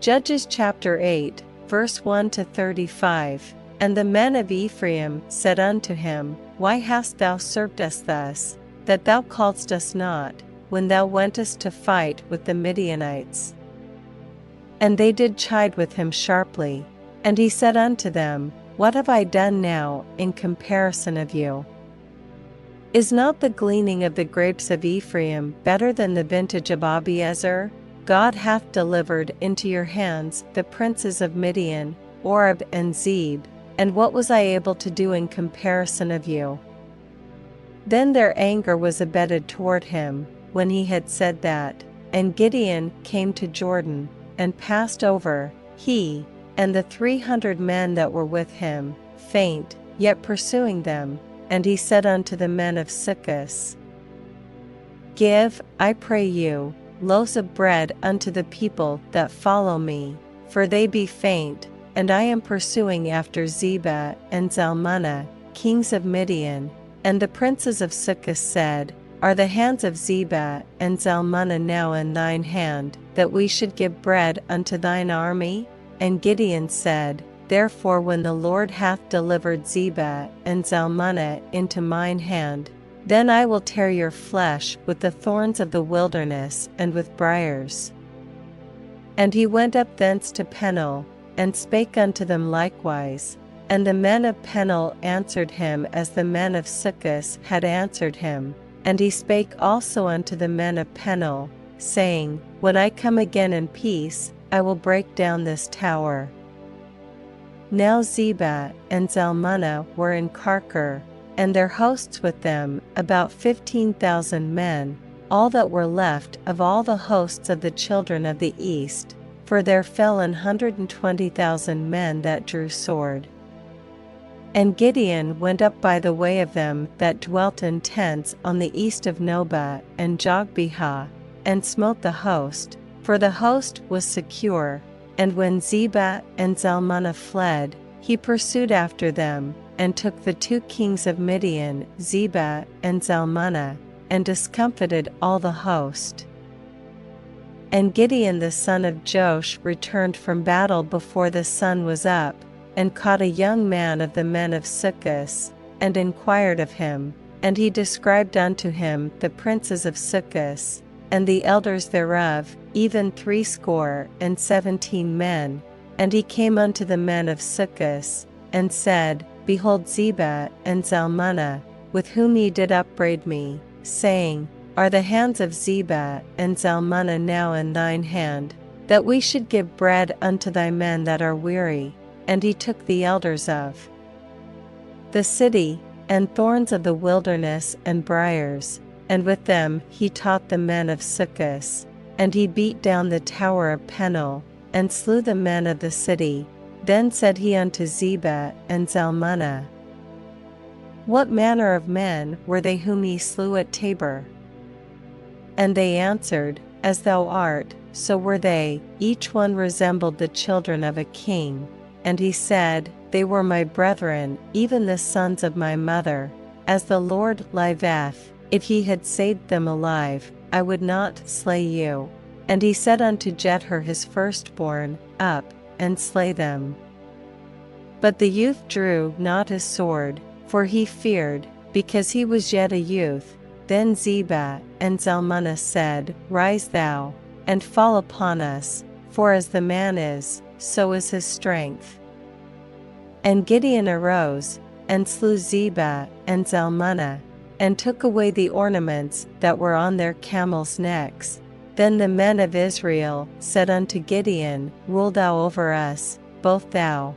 Judges chapter 8, verse 1 to 35. And the men of Ephraim said unto him, Why hast thou served us thus, that thou calledst us not, when thou wentest to fight with the Midianites? And they did chide with him sharply. And he said unto them, What have I done now in comparison of you? Is not the gleaning of the grapes of Ephraim better than the vintage of Abiezer? God hath delivered into your hands the princes of Midian, Oreb and Zeb, and what was I able to do in comparison of you? Then their anger was abated toward him, when he had said that. And Gideon came to Jordan, and passed over, he, and the 300 men that were with him, faint, yet pursuing them. And he said unto the men of Succoth, Give, I pray you, loaves of bread unto the people that follow me, for they be faint, and I am pursuing after Zebah and Zalmunna, kings of Midian. And the princes of Succoth said, Are the hands of Zebah and Zalmunna now in thine hand, that we should give bread unto thine army? And Gideon said, Therefore when the Lord hath delivered Zebah and Zalmunna into mine hand, then I will tear your flesh with the thorns of the wilderness and with briars. And he went up thence to Peniel, and spake unto them likewise. And the men of Peniel answered him as the men of Succoth had answered him. And he spake also unto the men of Peniel, saying, When I come again in peace, I will break down this tower. Now Zebah and Zalmunna were in Karkor, and their hosts with them, about 15,000 men, all that were left of all the hosts of the children of the east, for there fell 120,000 men that drew sword. And Gideon went up by the way of them that dwelt in tents on the east of Nobah and Jogbehah, and smote the host, for the host was secure. And when Zebah and Zalmunna fled, he pursued after them, and took the 2 kings of Midian, Zebah and Zalmunna, and discomfited all the host. And Gideon the son of Joash returned from battle before the sun was up, and caught a young man of the men of Succoth, and inquired of him. And he described unto him the princes of Succoth, and the elders thereof, even 70 men. And he came unto the men of Succoth, and said, Behold Zebah and Zalmunna, with whom ye did upbraid me, saying, Are the hands of Zebah and Zalmunna now in thine hand, that we should give bread unto thy men that are weary? And he took the elders of the city, and thorns of the wilderness and briars, and with them he taught the men of Succoth. And he beat down the tower of Peniel, and slew the men of the city. Then said he unto Zebah and Zalmunna, What manner of men were they whom ye slew at Tabor? And they answered, As thou art, so were they, each one resembled the children of a king. And he said, They were my brethren, even the sons of my mother. As the Lord liveth, if ye had saved them alive, I would not slay you. And he said unto Jether his firstborn, Up, and slay them. But the youth drew not his sword, for he feared, because he was yet a youth. Then Zebah and Zalmunna said, Rise thou, and fall upon us, for as the man is, so is his strength. And Gideon arose, and slew Zebah and Zalmunna, and took away the ornaments that were on their camels' necks. Then the men of Israel said unto Gideon, Rule thou over us, both thou,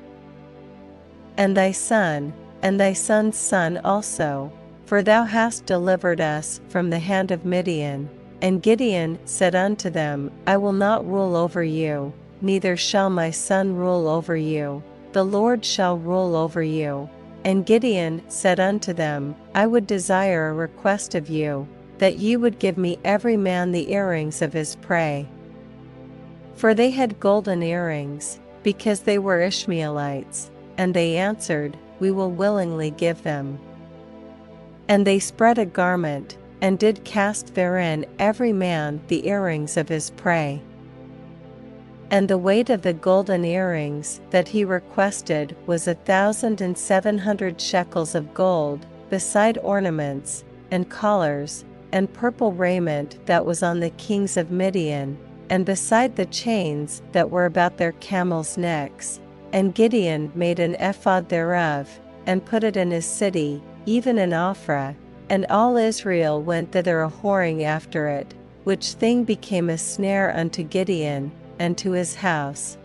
and thy son, and thy son's son also, for thou hast delivered us from the hand of Midian. And Gideon said unto them, I will not rule over you, neither shall my son rule over you. The Lord shall rule over you. And Gideon said unto them, I would desire a request of you, that ye would give me every man the earrings of his prey. For they had golden earrings, because they were Ishmaelites. And they answered, We will willingly give them. And they spread a garment, and did cast therein every man the earrings of his prey. And the weight of the golden earrings that he requested was 1,700 shekels of gold, beside ornaments, and collars, and purple raiment that was on the kings of Midian, and beside the chains that were about their camels' necks. And Gideon made an ephod thereof, and put it in his city, even in Ophrah, and all Israel went thither a-whoring after it, which thing became a snare unto Gideon, and to his house.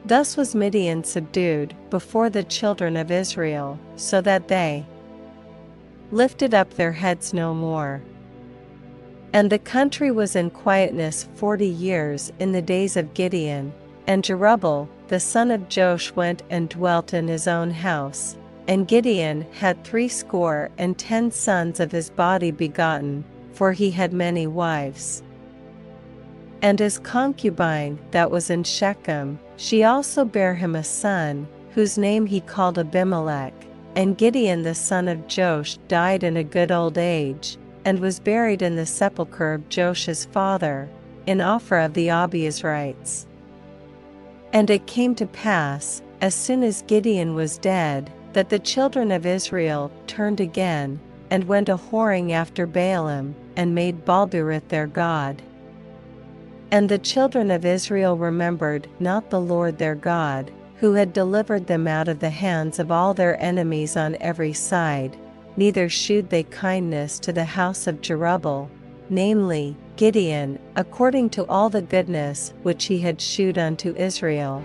Thus was Midian subdued before the children of Israel, so that they lifted up their heads no more. And the country was in quietness 40 years in the days of Gideon, and Jerubbaal the son of Joash went and dwelt in his own house. And Gideon had 70 sons of his body begotten, for he had many wives. And his concubine that was in Shechem, she also bare him a son, whose name he called Abimelech. And Gideon the son of Joash died in a good old age, and was buried in the sepulchre of Joash's father, in Ophrah of the Abiezrites. And it came to pass, as soon as Gideon was dead, that the children of Israel turned again, and went a-whoring after Baalim, and made Baalberith their god. And the children of Israel remembered not the Lord their God, who had delivered them out of the hands of all their enemies on every side, neither shewed they kindness to the house of Jerubbaal, namely, Gideon, according to all the goodness which he had shewed unto Israel.